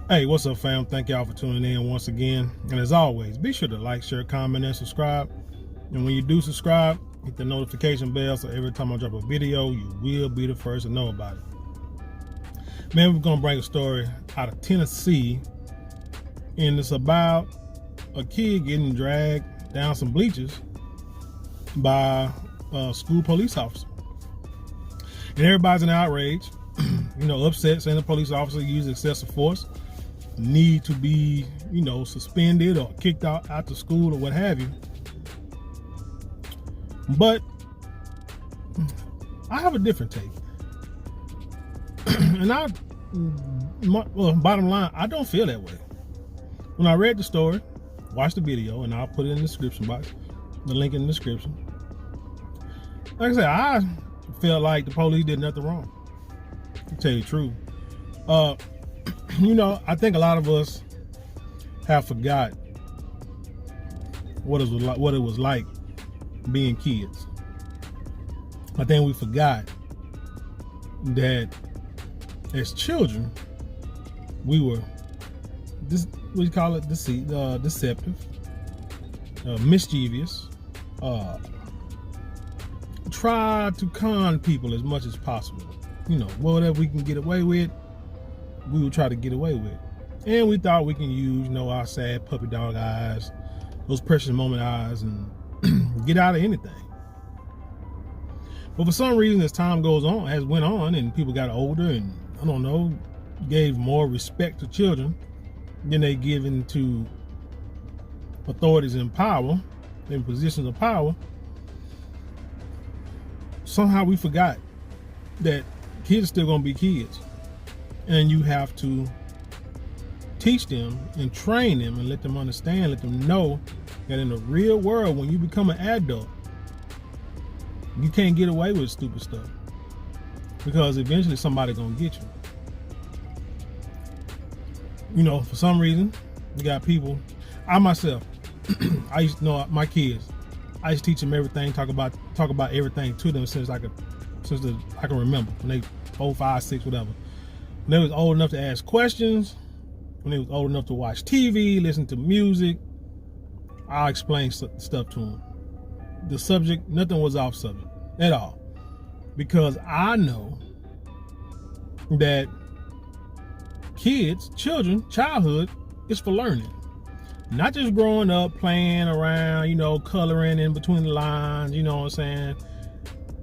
Hey, what's up, fam? Thank y'all for tuning in once again. And as always, be sure to like, share, comment, and subscribe. And when you do subscribe, hit the notification bell so every time I drop a video, you will be the first to know about it. Man, we're going to bring a story out of Tennessee. And it's about a kid getting dragged down some bleachers by a school police officer. And everybody's in outrage, upset, saying the police officer used excessive force, need to be, suspended or kicked out the school or what have you. But I have a different take. And bottom line, I don't feel that way. When I read the story, watched the video, and I'll put it in the description box, the link in the description. Like I said, I felt like the police did nothing wrong, to tell you the truth. I think a lot of us have forgot what it was like being kids. I think we forgot that as children, we were deceptive, mischievous, try to con people as much as possible. Whatever we can get away with, we would try to get away with. And we thought we can use, our sad puppy dog eyes, those precious moment eyes, and get out of anything. But for some reason, as time went on, and people got older and, gave more respect to children than they give into authorities in power, in positions of power, somehow we forgot that kids are still going to be kids. And you have to teach them and train them and let them understand, let them know that in the real world, when you become an adult, you can't get away with stupid stuff, because eventually somebody's going to get you. For some reason, you got people, I myself, I used to know my kids, I used to teach them everything, talk about everything to them since I can remember, when they 4, 5, 6, whatever. When they was old enough to ask questions, when they was old enough to watch TV, listen to music, I'll explain stuff to them. The subject, nothing was off subject at all, because I know that childhood is for learning, not just growing up, playing around, coloring in between the lines, you know what I'm saying?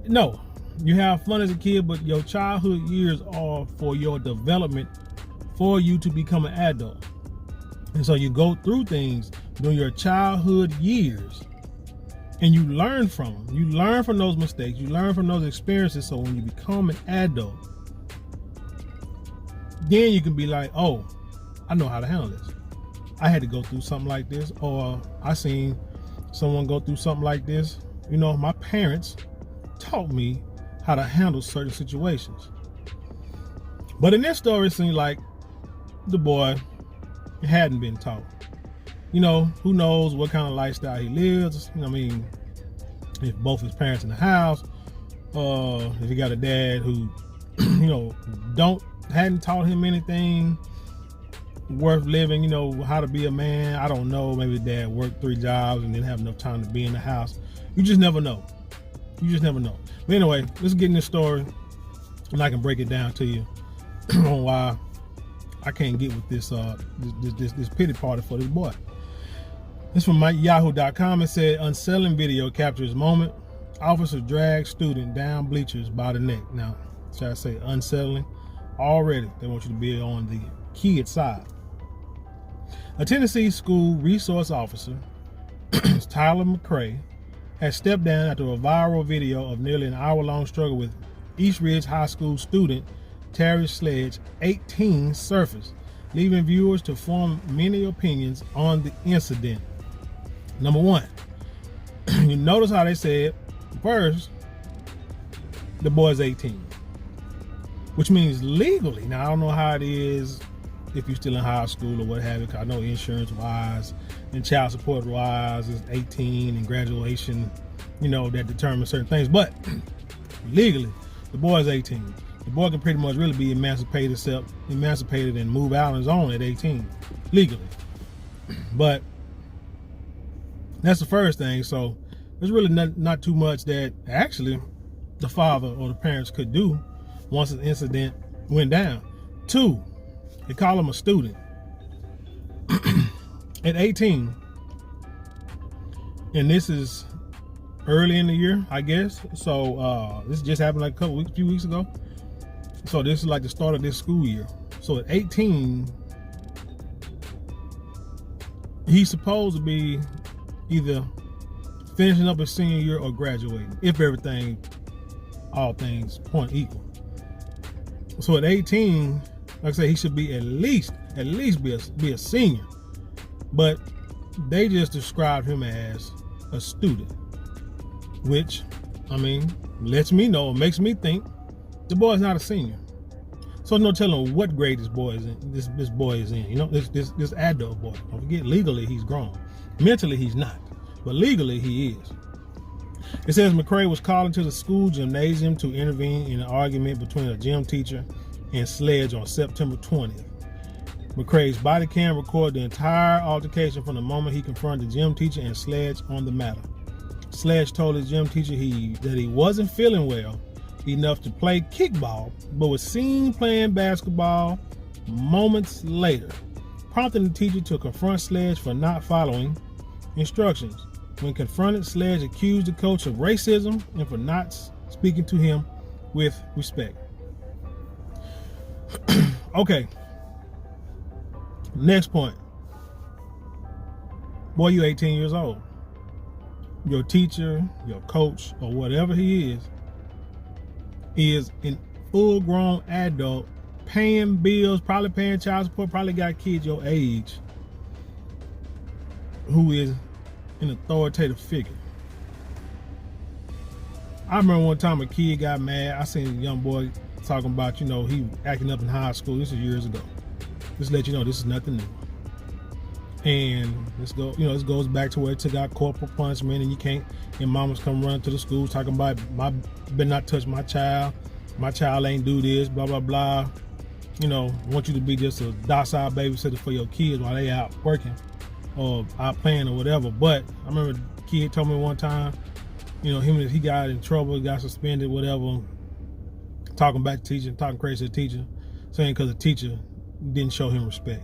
No, you have fun as a kid, but your childhood years are for your development, for you to become an adult. And so you go through things during your childhood years, and you learn from them. You learn from those mistakes. You learn from those experiences. So when you become an adult, then you can be like, oh, I know how to handle this. I had to go through something like this, or I seen someone go through something like this. My parents taught me how to handle certain situations. But in this story, it seemed like the boy hadn't been taught. Who knows what kind of lifestyle he lives. If both his parents in the house, if he got a dad who, hadn't taught him anything worth living, how to be a man. I don't know. Maybe the dad worked 3 jobs and didn't have enough time to be in the house. You just never know. But anyway, let's get in this story, and I can break it down to you on why I can't get with this pity party for this boy. This from Yahoo.com. It said, unsettling video captures moment. Officer drags student down bleachers by the neck. Now, should I say unsettling? Already, they want you to be on the kid side. A Tennessee school resource officer, Tyler McCrae, has stepped down after a viral video of nearly an hour-long struggle with East Ridge High School student Terry Sledge, 18, surfaced, leaving viewers to form many opinions on the incident. Number one, you notice how they said, first, the boy's 18, which means legally. Now, I don't know how it is if you're still in high school or what have you, 'cause I know insurance-wise and child support-wise is 18, and graduation, that determines certain things. But legally, the boy's 18. the boy can pretty much really be emancipated and move out on his own at 18, legally. But that's the first thing. So there's really not too much that actually the father or the parents could do once an incident went down. 2, they call him a student. At 18, and this is early in the year, I guess. So this just happened like a few weeks ago. So this is like the start of this school year. So at 18, he's supposed to be either finishing up his senior year or graduating, if all things point equal. So at 18, like I say, he should be at least be a senior. But they just described him as a student, which, I mean, makes me think the boy is not a senior. So no telling what grade this boy is in. This boy is in. You know, this adult boy. Don't forget, legally he's grown. Mentally he's not, but legally he is. It says McCray was called into the school gymnasium to intervene in an argument between a gym teacher and Sledge on September 20th. McCray's body cam recorded the entire altercation from the moment he confronted the gym teacher and Sledge on the matter. Sledge told his gym teacher that he wasn't feeling well enough to play kickball, but was seen playing basketball moments later, prompting the teacher to confront Sledge for not following instructions. When confronted, Sledge accused the coach of racism and for not speaking to him with respect. Okay. Next point. Boy, you 18 years old. Your teacher, your coach, or whatever he is an full-grown adult, paying bills, probably paying child support, probably got kids your age, who is an authoritative figure. I remember one time a kid got mad. I seen a young boy talking about, he acting up in high school. This is years ago. Just to let you know, this is nothing new. And this goes back to where it took out corporal punishment, and mamas come running to the schools talking about, better not touch my child ain't do this, blah, blah, blah. Want you to be just a docile babysitter for your kids while they out working or out playing or whatever. But I remember the kid told me one time, he got in trouble, got suspended, whatever, talking back to teacher, talking crazy to the teacher, saying because the teacher didn't show him respect.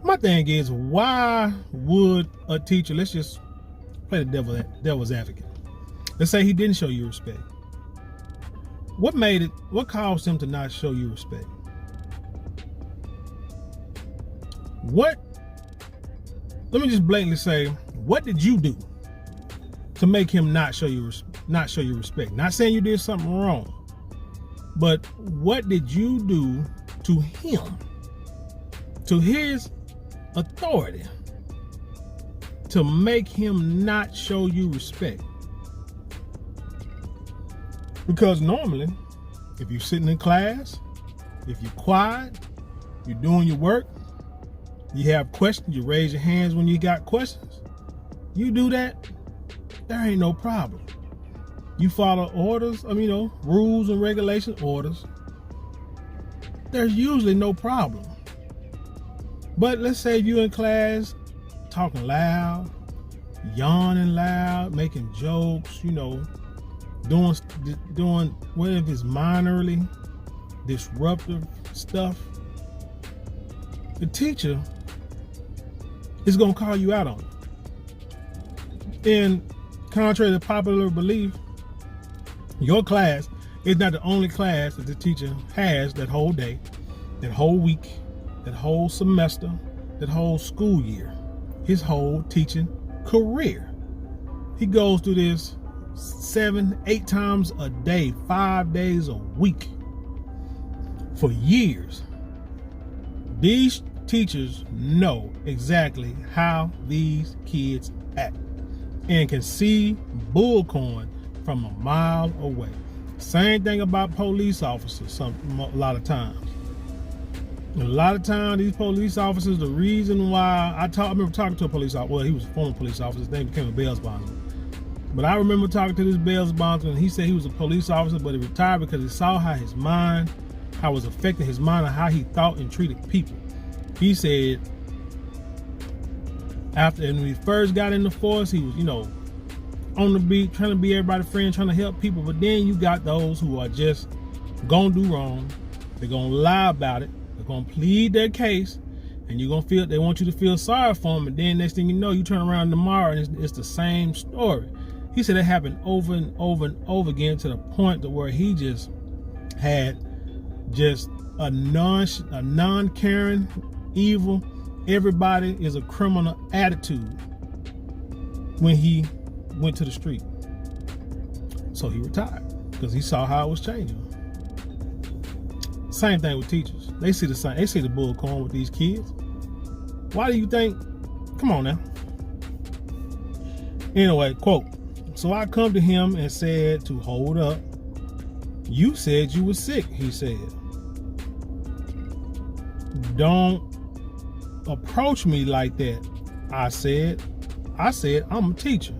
My thing is, why would a teacher, let's just play the devil's advocate. Let's say he didn't show you respect. What caused him to not show you respect? Let me just blatantly say, what did you do to make him not show you respect? Not saying you did something wrong, but what did you do to him, to his authority, to make him not show you respect? Because normally, if you're sitting in class, if you're quiet, you're doing your work, you have questions, you raise your hands when you got questions, you do that, there ain't no problem. You follow orders, rules and regulation orders, there's usually no problem. But let's say if you're in class talking loud, yawning loud, making jokes, doing whatever is minorly disruptive stuff, the teacher is going to call you out on it. And contrary to popular belief, your class is not the only class that the teacher has that whole day, that whole week, that whole semester, that whole school year, his whole teaching career. He goes through this 7-8 times a day, 5 days a week for years. These teachers know exactly how these kids act and can see bullcorn from a mile away. Same thing about police officers a lot of times. A lot of times, these police officers, the reason why I remember talking to a police officer, well, he was a former police officer, his name became a bail bondsman. But I remember talking to this bail bondsman, and he said he was a police officer, but he retired because he saw how it was affecting his mind, and how he thought and treated people. He said when he first got in the force, he was, on the beat, trying to be everybody's friend, trying to help people. But then you got those who are just gonna do wrong. They're gonna lie about it. They're gonna plead their case, and you're gonna they want you to feel sorry for them. And then next thing you know, you turn around tomorrow and it's the same story. He said it happened over and over and over again, to the point to where he just had just a non-caring, evil, everybody is a criminal attitude when he went to the street. So he retired because he saw how it was changing. Same thing with teachers. They see the same. They see the bull corn with these kids. Why do you think? Come on now. Anyway, quote. So I come to him and said to hold up. You said you were sick, he said. Don't approach me like that, I said. I'm a teacher.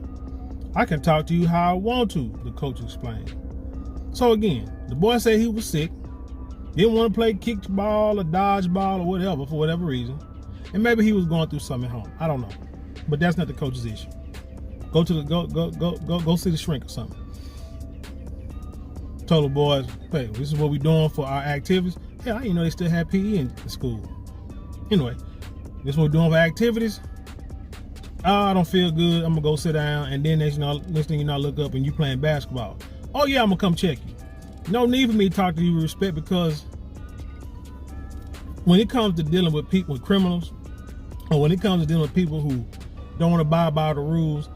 I can talk to you how I want to, the coach explained. So again, the boy said he was sick, didn't want to play kickball or dodgeball or whatever for whatever reason. And maybe he was going through something at home. I don't know. But that's not the coach's issue. Go see the shrink or something. Told the boys, hey, this is what we're doing for our activities. Hell, I didn't know they still had PE in school. Anyway, this is what we're doing for activities. Oh, I don't feel good. I'm gonna go sit down, and then next thing you know, I look up and you playing basketball. Oh yeah, I'm gonna come check you. No need for me to talk to you with respect, because when it comes to dealing with people, with criminals, or when it comes to dealing with people who don't want to abide by the rules,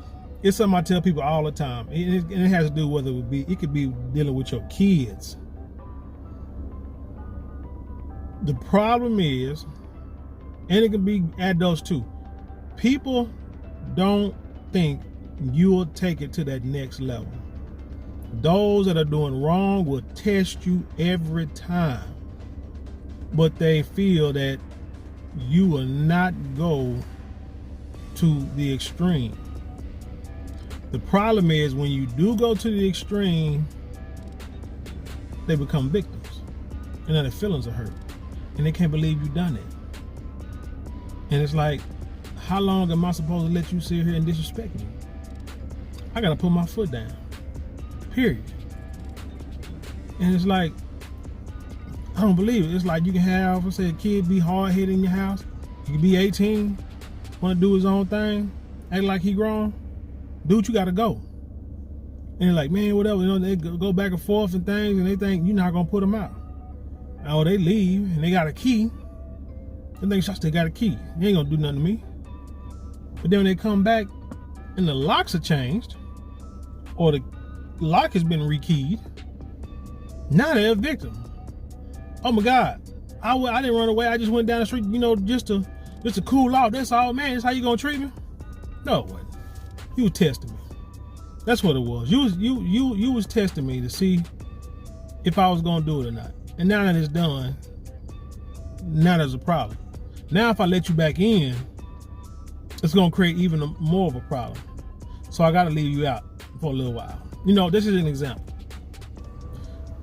it's something I tell people all the time. And it has to do whether it could be dealing with your kids. The problem is, and it can be adults too, people don't think you'll take it to that next level. Those that are doing wrong will test you every time, but they feel that you will not go to the extreme. The problem is, when you do go to the extreme, they become victims, and then their feelings are hurt, and they can't believe you've done it. And it's like, how long am I supposed to let you sit here and disrespect me? I gotta put my foot down, period. And it's like, I don't believe it. It's like you can have, let's say, a kid be hard-headed in your house. You can be 18, want to do his own thing, act like he grown. Dude, you gotta go. And they're like, man, whatever. They go back and forth and things, and they think you're not gonna put them out. Oh, they leave and they got a key. They think shots, they got a key. They ain't gonna do nothing to me. But then when they come back and the locks are changed, or the lock has been rekeyed, now they're a victim. Oh my God, I didn't run away. I just went down the street, just to cool off. That's all, man. That's how you gonna treat me? No, it wasn't. You was testing me. That's what it was. You was testing me to see if I was gonna do it or not. And now that it's done, now there's a problem. Now if I let you back in, it's gonna create even more of a problem. So I gotta leave you out for a little while. This is an example.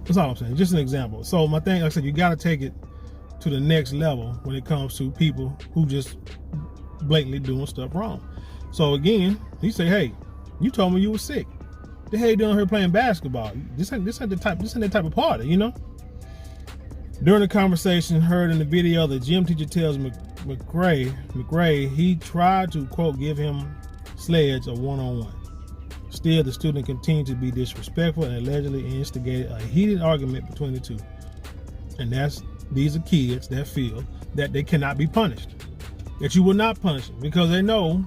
That's all I'm saying. Just an example. So my thing, like I said, you gotta take it to the next level when it comes to people who just blatantly doing stuff wrong. So again, he say, hey, you told me you were sick. The hell you doing here playing basketball? This ain't that type of party, During the conversation heard in the video, the gym teacher tells McRae he tried to, quote, give him Sledge a one-on-one. Still, the student continued to be disrespectful and allegedly instigated a heated argument between the two. And these are kids that feel that they cannot be punished, that you will not punish them, because they know,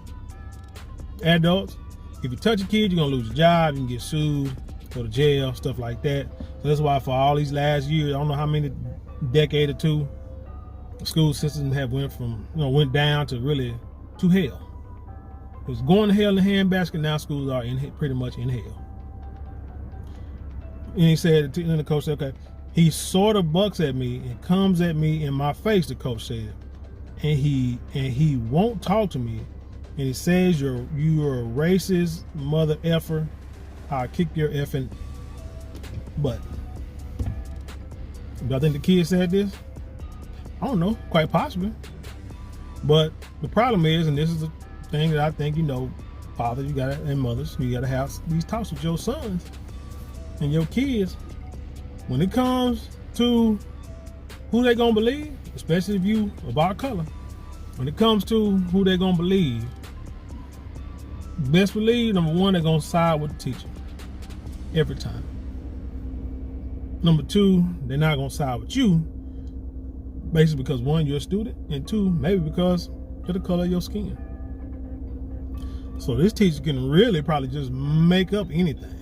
adults, if you touch a kid, you're gonna lose your job, you can get sued, go to jail, stuff like that. So that's why for all these last years, I don't know how many decade or two, the school system have went down to hell. It was going to hell in the handbasket. Now schools are pretty much in hell. And he said, and the coach said, okay, he sort of bucks at me and comes at me in my face, the coach said, and he won't talk to me and it says you're a racist mother effer, I'll kick your effing butt. Do I think the kid said this? I don't know, quite possibly. But the problem is, and this is the thing that I think, fathers, and mothers, you gotta have these talks with your sons and your kids when it comes to who they gonna believe, especially if you about color. When it comes to who they gonna believe, best believe, number one, they're gonna side with the teacher every time. Number two, they're not gonna side with you, basically because one, you're a student, and two, maybe because of the color of your skin. So this teacher can really probably just make up anything,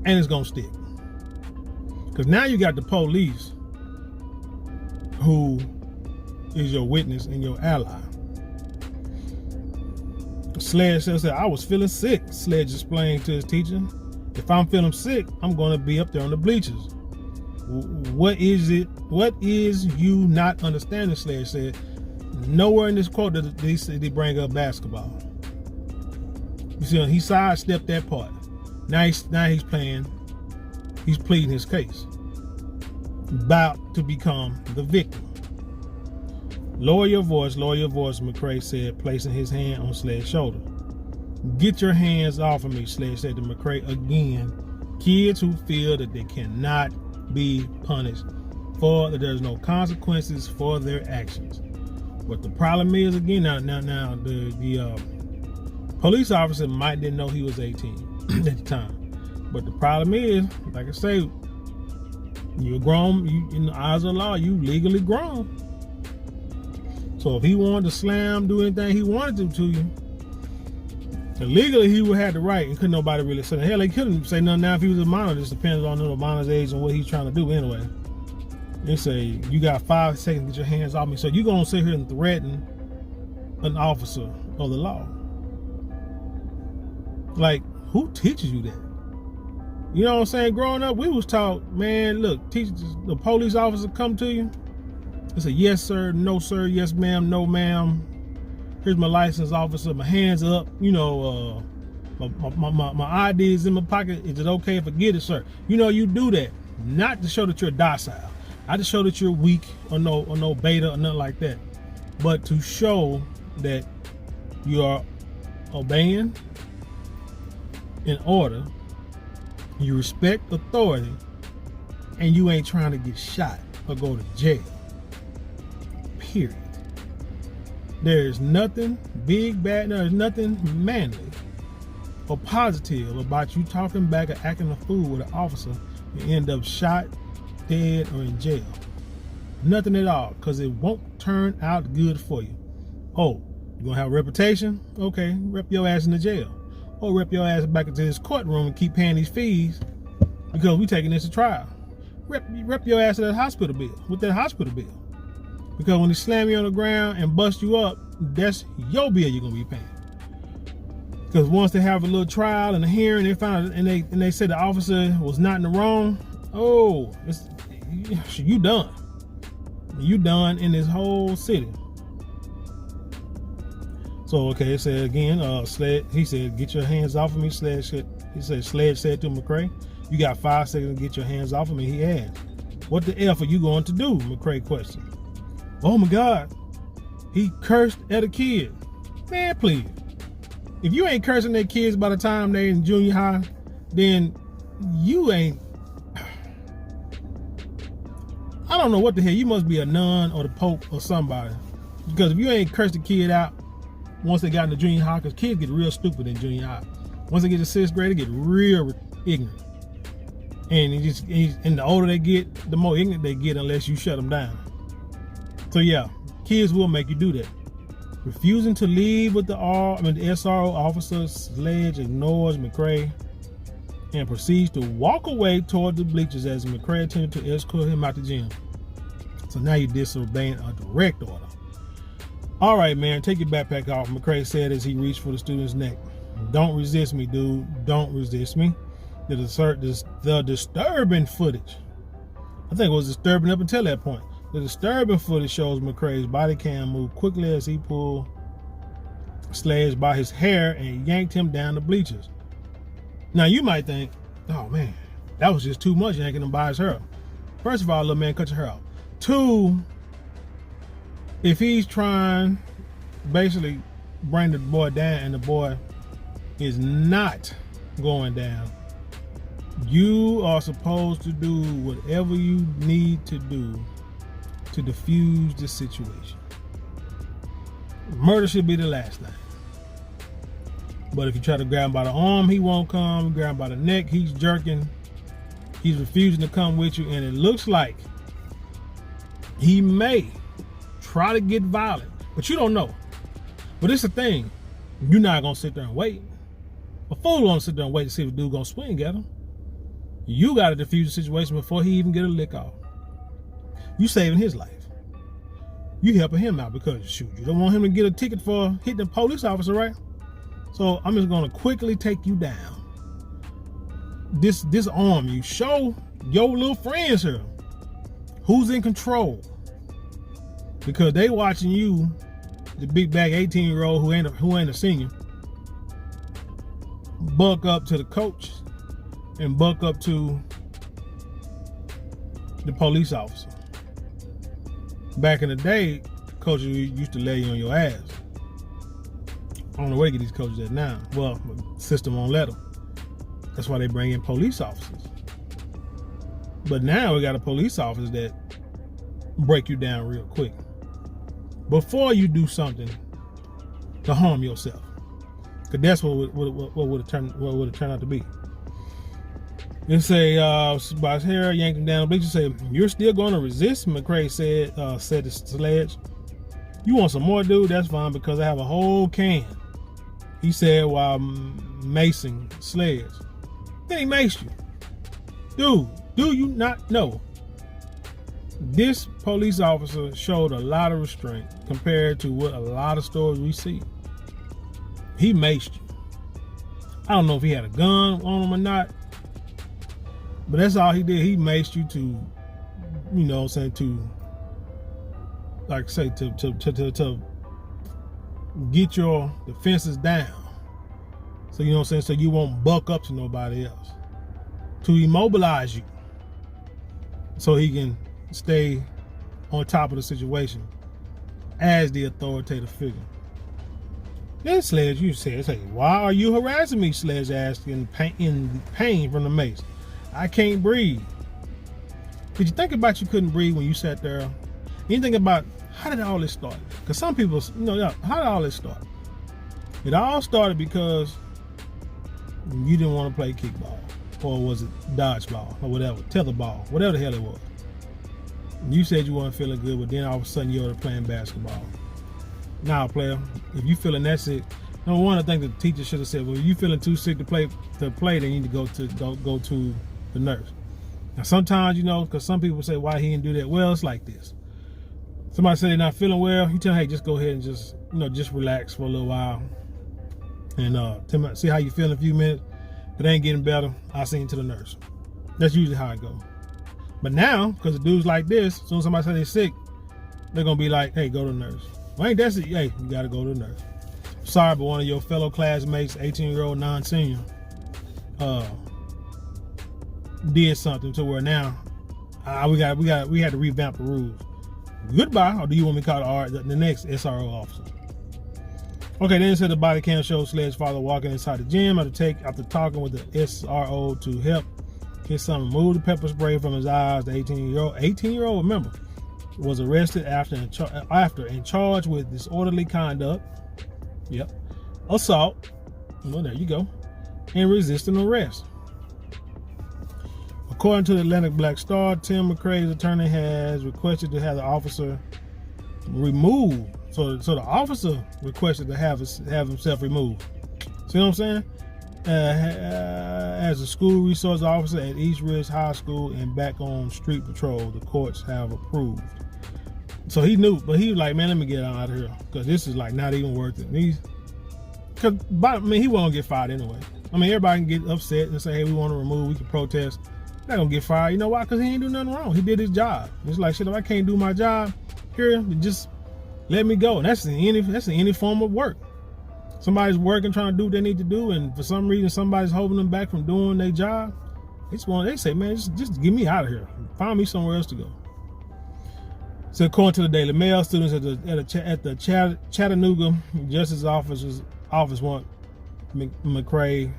and it's gonna stick. Because now you got the police, who is your witness and your ally. Sledge said, I was feeling sick. Sledge explained to his teacher, if I'm feeling sick, I'm going to be up there on the bleachers. What is you not understanding? Sledge said. Nowhere in this quote did he bring up basketball. You see, he sidestepped that part. Now he's pleading his case. About to become the victim. Lower your voice, McCray said, placing his hand on Sledge's shoulder. Get your hands off of me, Sledge said to McCray again. Kids who feel that they cannot be punished, for that there's no consequences for their actions. But the problem is, again, now the police officer might didn't know he was 18 at the time. But the problem is, like I say, you're grown, in the eyes of the law, you legally grown. So if he wanted to do anything he wanted to you, legally he would have the right, and couldn't nobody really say that. Hell, they couldn't say nothing now if he was a minor. It just depends on the minor's age and what he's trying to do anyway. They say, you got 5 seconds to get your hands off me. So you're going to sit here and threaten an officer of the law. Like, who teaches you that? You know what I'm saying? Growing up, we was taught, man, look, teachers, the police officer come to you. It's a yes, sir, no, sir, yes, ma'am, no, ma'am. Here's my license, officer. My hands up. My ID is in my pocket. Is it okay if I get it, sir? You do that not to show that you're docile, not to show that you're weak or no beta or nothing like that, but to show that you are obeying in order. You respect authority, and you ain't trying to get shot or go to jail. Period. There's nothing big, bad, there's nothing manly or positive about you talking back or acting a fool with an officer and end up shot, dead, or in jail. Nothing at all, because it won't turn out good for you. Oh, you gonna have a reputation? Okay, rep your ass in the jail. Or rep your ass back into this courtroom and keep paying these fees because we taking this to trial. Rep your ass to that hospital bill, with that hospital bill. Because when they slam you on the ground and bust you up, that's your bill you're gonna be paying. Because once they have a little trial and a hearing, they found and they said the officer was not in the wrong. Oh, you done. You done in this whole city. So okay, it said again, Sledge. He said, "Get your hands off of me, Sledge." He said, Sledge said to McCray, "You got 5 seconds to get your hands off of me." He asked, "What the F are you going to do?" McCray questioned. Oh my God, he cursed at a kid. Man, please. If you ain't cursing at kids by the time they in junior high, then you ain't. I don't know what the hell. You must be a nun or the Pope or somebody. Because if you ain't cursed a kid out once they got into junior high, because kids get real stupid in junior high. Once they get to 6th grade, they get real ignorant. And the older they get, the more ignorant they get unless you shut them down. So yeah, kids will make you do that. Refusing to leave with the SRO officer, Sledge ignores McCray and proceeds to walk away toward the bleachers as McCray attempted to escort him out the gym. So now you're disobeying a direct order. All right, man, take your backpack off, McCray said as he reached for the student's neck. Don't resist me, dude. Don't resist me. The disturbing footage. I think it was disturbing up until that point. The disturbing footage shows McCray's body cam move quickly as he pulled Sledge by his hair and yanked him down the bleachers. Now you might think, oh man, that was just too much yanking him by his hair. First of all, little man, cut your hair out. Two, if he's trying basically bring the boy down and the boy is not going down, you are supposed to do whatever you need to do to defuse the situation. Murder should be the last thing. But if you try to grab him by the arm, he won't come. Grab him by the neck, he's jerking. He's refusing to come with you, and it looks like he may try to get violent, but you don't know. But it's the thing, you're not gonna sit there and wait. A fool won't sit there and wait to see if the dude gonna swing at him. You gotta defuse the situation before he even get a lick off. You saving his life. You helping him out because, shoot, you don't want him to get a ticket for hitting a police officer, right? So I'm just gonna quickly take you down. Disarm you. Show your little friends here who's in control, because they watching you, the big bag 18-year-old who ain't a senior, buck up to the coach and buck up to the police officer. Back in the day, coaches used to lay you on your ass. I don't know where to get these coaches at now. Well, the system won't let them. That's why they bring in police officers. But now we got a police officer that break you down real quick before you do something to harm yourself. Because that's what would have turned out to be. Then say, by his hair, yanked him down the bleachers. Say, you're still going to resist? McCray said to Sledge. You want some more, dude? That's fine, because I have a whole can. He said while macing Sledge. Then he maced you. Dude, do you not know? This police officer showed a lot of restraint compared to what a lot of stories we see. He maced you. I don't know if he had a gun on him or not, but that's all he did. He maced you to, you know what I'm saying, to, like say, to get your defenses down. So, you know what I'm saying, so you won't buck up to nobody else. To immobilize you so he can stay on top of the situation as the authoritative figure. Then Sledge, you said, hey, why are you harassing me? Sledge asked in pain from the mace. I can't breathe. Did you think about you couldn't breathe when you sat there? You think about, how did all this start? Because some people, you know, how did all this start? It all started because you didn't want to play kickball, or was it dodgeball, or whatever, tetherball, whatever the hell it was. You said you weren't feeling good, but then all of a sudden you're playing basketball. Now, player, if you feeling that sick, number one, I think the teacher should have said, well, if you feeling too sick to play, then you need to go to the nurse. Now, sometimes, you know, because some people say, why he didn't do that? Well, it's like this. Somebody say they're not feeling well, you tell them, hey, just go ahead and just relax for a little while. And see how you feel in a few minutes. If it ain't getting better, I'll send you to the nurse. That's usually how it goes. But now, because the dudes like this, as soon as somebody say they're sick, they're going to be like, hey, go to the nurse. Well, ain't that it? Hey, you got to go to the nurse. Sorry, but one of your fellow classmates, 18-year-old non-senior, did something to where now we had to revamp the rules. Goodbye, or do you want me to call the next SRO officer? Okay, then it said the body cam showed Sledge's father walking inside the gym after talking with the SRO to help his son remove the pepper spray from his eyes. The 18-year-old, remember, was arrested after and charged with disorderly conduct. Yep. Assault. Well, there you go. And resisting arrest. According to the Atlantic Black Star, Tim McCray's attorney has requested to have the officer removed. So the officer requested to have himself removed. See what I'm saying? As a school resource officer at East Ridge High School and back on street patrol, the courts have approved. So he knew, but he was like, man, let me get out of here, because this is like not even worth it. He won't get fired anyway. I mean, everybody can get upset and say, hey, we want to remove, we can protest. Not gonna get fired. You know why? Because he ain't do nothing wrong. He did his job. It's like, shit, if I can't do my job here, just let me go. And that's in any form of work. Somebody's working, trying to do what they need to do, and for some reason somebody's holding them back from doing their job. They say, man, just get me out of here. Find me somewhere else to go. So according to the Daily Mail, students at the Chattanooga Justice Office want McRae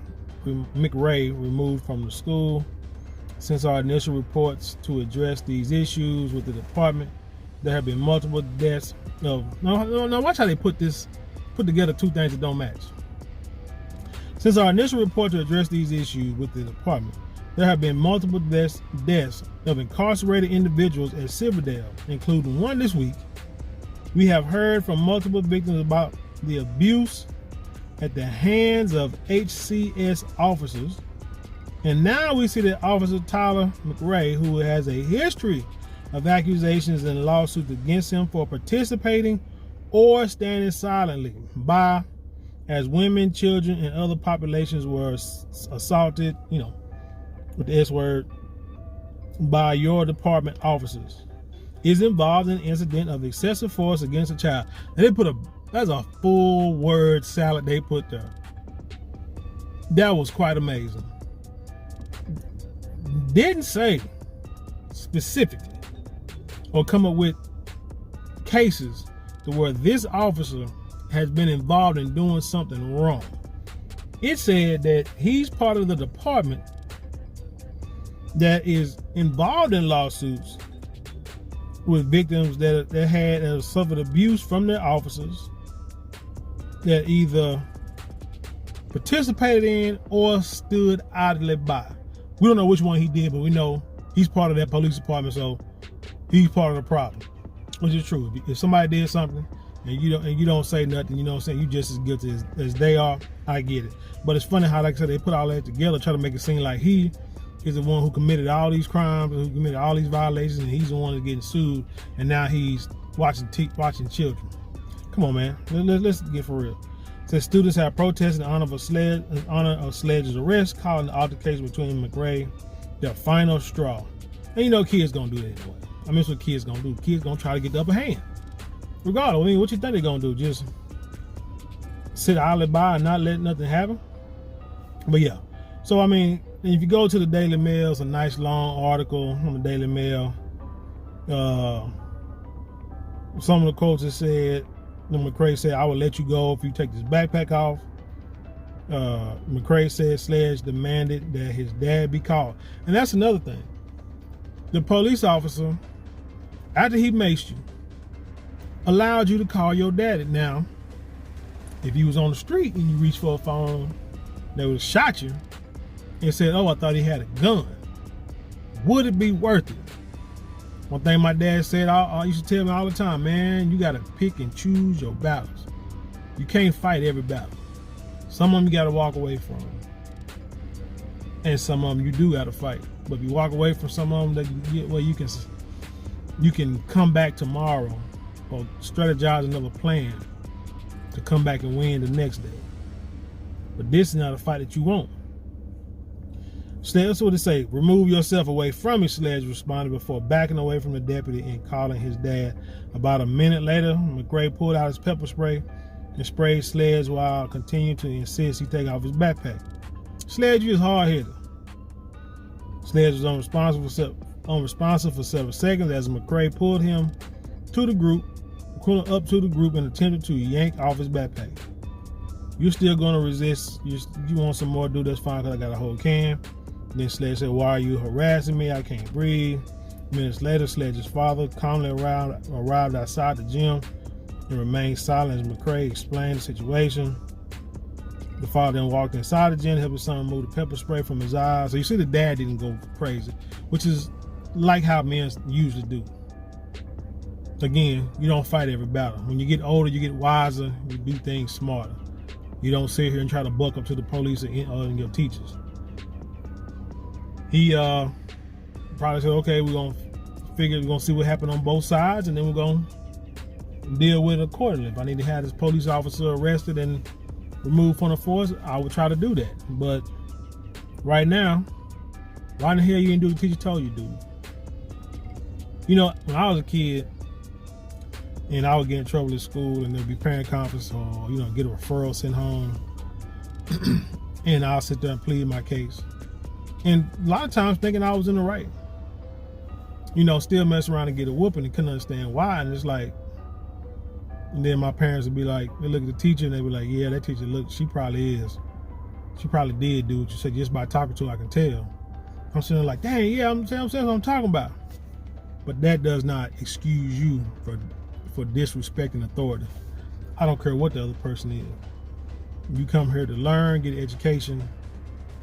removed from the school. Since our initial reports to address these issues with the department, there have been multiple deaths of no. Watch how they put together two things that don't match. Since our initial report to address these issues with the department, there have been multiple deaths of incarcerated individuals at Silverdale, including one this week. We have heard from multiple victims about the abuse at the hands of HCS officers. And now we see that Officer Tyler McRae, who has a history of accusations and lawsuits against him for participating or standing silently by as women, children, and other populations were assaulted, with the S word, by your department officers, is involved in an incident of excessive force against a child. And that's a full word salad they put there. That was quite amazing. Didn't say specifically or come up with cases to where this officer has been involved in doing something wrong. It said that he's part of the department that is involved in lawsuits with victims that suffered abuse from their officers, that either participated in or stood idly by. We don't know which one he did, but we know he's part of that police department, so he's part of the problem, which is true. If somebody did something and you don't say nothing, you just as guilty as they are, I get it. But it's funny how, like I said, they put all that together, try to make it seem like he is the one who committed all these crimes, who committed all these violations, and he's the one that's getting sued, and now he's watching children. Come on, man. Let's get for real. Says students have protested in honor of Sledge's arrest, calling the altercation between McRae their final straw. And kids gonna do that anyway. I mean, that's what kids gonna do. Kids gonna try to get the upper hand. Regardless, what you think they're gonna do? Just sit idly by and not let nothing happen? But yeah. So if you go to the Daily Mail, it's a nice long article from the Daily Mail. Some of the quotes that said, McRae said, "I will let you go if you take this backpack off." McRae said Sledge demanded that his dad be called. And that's another thing. The police officer, after he maced you, allowed you to call your daddy. Now, if you was on the street and you reached for a phone that would have shot you and said, "Oh, I thought he had a gun," would it be worth it? One thing my dad said, I used to tell me all the time, man, you got to pick and choose your battles. You can't fight every battle. Some of them you got to walk away from. And some of them you do got to fight. But if you walk away from some of them, you can come back tomorrow or strategize another plan to come back and win the next day. But this is not a fight that you want. That's what it say. Remove yourself away from me, Sledge responded before backing away from the deputy and calling his dad. About a minute later, McRae pulled out his pepper spray and sprayed Sledge while continuing to insist he take off his backpack. Sledge, you is hard-headed. Sledge was unresponsive for several seconds as McRae pulled him up to the group and attempted to yank off his backpack. You're still going to resist. You want some more, dude? That's fine, because I got a whole can. Then Sledge said, "Why are you harassing me? I can't breathe." Minutes later, Sledge's father calmly arrived outside the gym and remained silent as McRae explained the situation. The father then walked inside the gym, helped his son remove the pepper spray from his eyes. So you see the dad didn't go crazy, which is like how men usually do. Again, you don't fight every battle. When you get older, you get wiser, you do things smarter. You don't sit here and try to buck up to the police and your teachers. He probably said, "Okay, we're gonna see what happened on both sides, and then we're gonna deal with it accordingly. If I need to have this police officer arrested and removed from the force, I would try to do that. But right now, why in the hell you didn't do what the teacher told you to do?" When I was a kid, and I would get in trouble at school, and there'd be parent conference, or get a referral sent home, and I'll sit there and plead my case, and a lot of times thinking I was in the right, still mess around and get a whooping and couldn't understand why, and it's like, and then my parents would be like, they look at the teacher and they be like, yeah, that teacher, look, she probably did do what you said. Just by talking to her, I can tell. I'm sitting there like, dang, yeah, I'm saying what I'm talking about. But that does not excuse you for disrespecting authority. I don't care what the other person is. You come here to learn, get an education,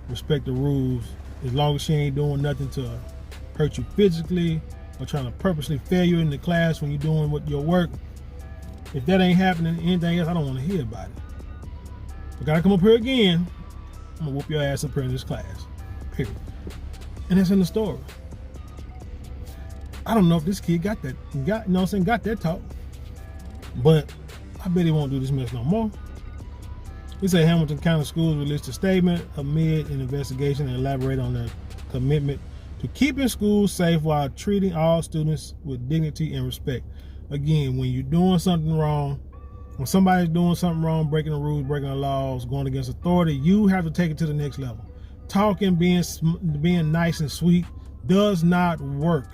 respect the rules. As long as she ain't doing nothing to hurt you physically or trying to purposely fail you in the class when you're doing your work. If that ain't happening, anything else, I don't want to hear about it. I gotta come up here again, I'm gonna whoop your ass up here in this class. Period. And that's in the story. I don't know if this kid got that talk. But I bet he won't do this mess no more. He said Hamilton County Schools released a statement amid an investigation and elaborate on their commitment to keeping schools safe while treating all students with dignity and respect. Again, when you're doing something wrong, when somebody's doing something wrong, breaking the rules, breaking the laws, going against authority, you have to take it to the next level. Talking, being nice and sweet does not work.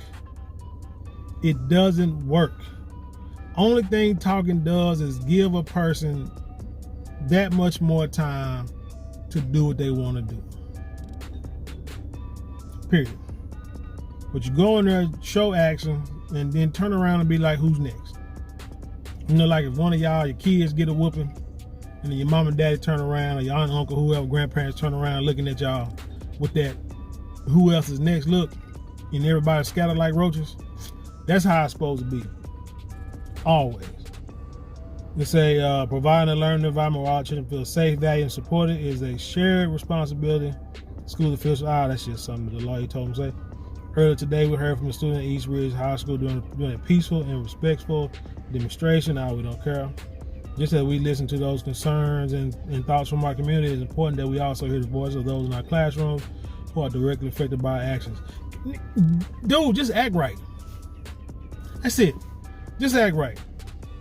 It doesn't work. Only thing talking does is give a person that much more time to do what they want to do. Period. But you go in there, show action, and then turn around and be like, who's next? Like if one of y'all, your kids get a whooping, and then your mom and daddy turn around, or your aunt, uncle, whoever, grandparents turn around looking at y'all with that who else is next look, and everybody scattered like roaches. That's how it's supposed to be. Always. They say providing a learning environment where all children feel safe, valued, and supported is a shared responsibility. School officials, that's just something the lawyer told them to say. Earlier today, we heard from a student at East Ridge High School doing a peaceful and respectful demonstration. We don't care. Just as we listen to those concerns and thoughts from our community, it's important that we also hear the voice of those in our classrooms who are directly affected by our actions. Dude, just act right. That's it. Just act right.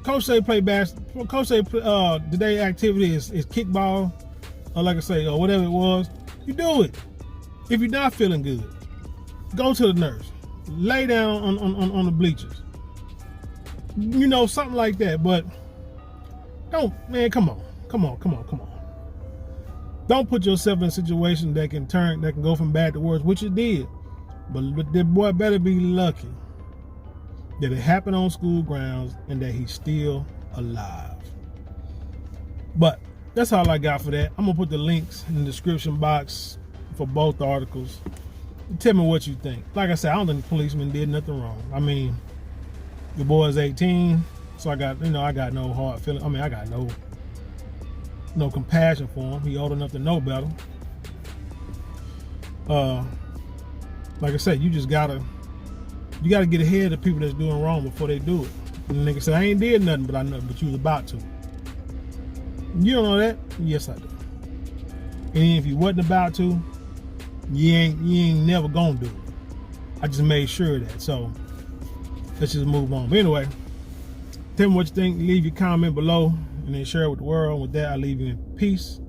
Coach say play basketball. Coach say today activity is kickball, or like I say, or whatever it was. You do it. If you're not feeling good, go to the nurse. Lay down on the bleachers. Something like that. But don't, man, come on. Don't put yourself in a situation that can go from bad to worse, which it did. But that boy better be lucky that it happened on school grounds and that he's still alive. But that's all I got for that. I'm gonna put the links in the description box for both articles. Tell me what you think. Like I said, I don't think the policeman did nothing wrong. I mean, the boy's 18, so I got no hard feeling. I mean, I got no compassion for him. He old enough to know better. Like I said, you gotta get ahead of people that's doing wrong before they do it. And the nigga said, I ain't did nothing, but you was about to. You don't know that? Yes, I do. And if you wasn't about to, you ain't never gonna do it. I just made sure of that. So let's just move on. But anyway, tell me what you think. Leave your comment below and then share it with the world. With that, I leave you in peace.